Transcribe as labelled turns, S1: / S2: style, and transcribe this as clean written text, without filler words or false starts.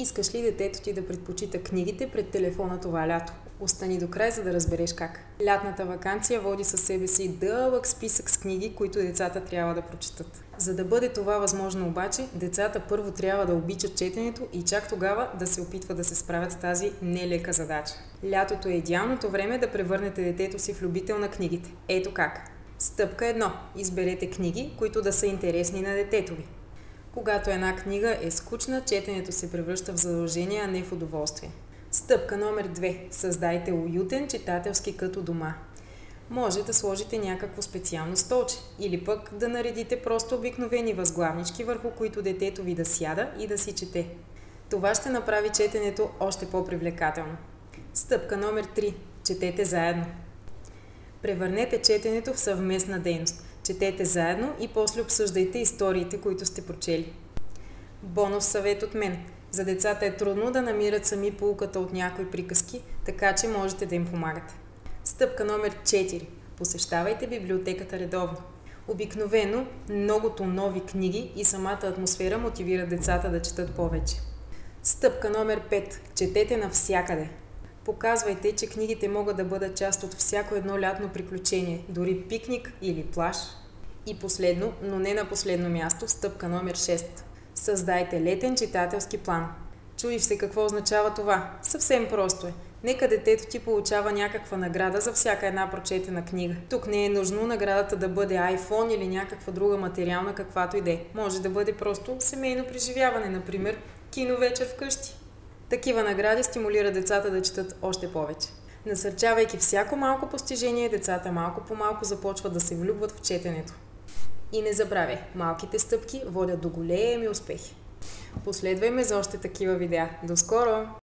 S1: Искаш ли детето ти да предпочита книгите пред телефона това лято? Остани до край, за да разбереш как. Лятната ваканция води със себе си дълъг списък с книги, които децата трябва да прочитат. За да бъде това възможно обаче, децата първо трябва да обичат четенето и чак тогава да се опитват да се справят с тази нелека задача. Лятото е идеалното време да превърнете детето си в любител на книгите. Ето как. Стъпка 1. Изберете книги, които да са интересни на детето ви. Когато една книга е скучна, четенето се превръща в задължение, а не в удоволствие. Стъпка номер 2. Създайте уютен читателски кът у дома. Може да сложите някакво специално столче или пък да наредите просто обикновени възглавнички, върху които детето ви да сяда и да си чете. Това ще направи четенето още по-привлекателно. Стъпка номер 3. Четете заедно. Превърнете четенето в съвместна дейност. Четете заедно и после обсъждайте историите, които сте прочели. Бонус съвет от мен. За децата е трудно да намират сами поуката от някои приказки, така че можете да им помагате. Стъпка номер 4. Посещавайте библиотеката редовно. Обикновено многото нови книги и самата атмосфера мотивират децата да четат повече. Стъпка номер 5. Четете навсякъде. Показвайте, че книгите могат да бъдат част от всяко едно лятно приключение, дори пикник или плаж. И последно, но не на последно място, стъпка номер 6. Създайте летен читателски план. Чудиш се какво означава това? Съвсем просто е. Нека детето ти получава някаква награда за всяка една прочетена книга. Тук не е нужно наградата да бъде iPhone или някаква друга материална, каквато и да е. Може да бъде просто семейно преживяване, например киновечер вкъщи. Такива награди стимулират децата да четат още повече. Насърчавайки всяко малко постижение, децата малко по малко започват да се влюбват в четенето. И не забравяй, малките стъпки водят до големи успехи. Последвай ме за още такива видеа. До скоро!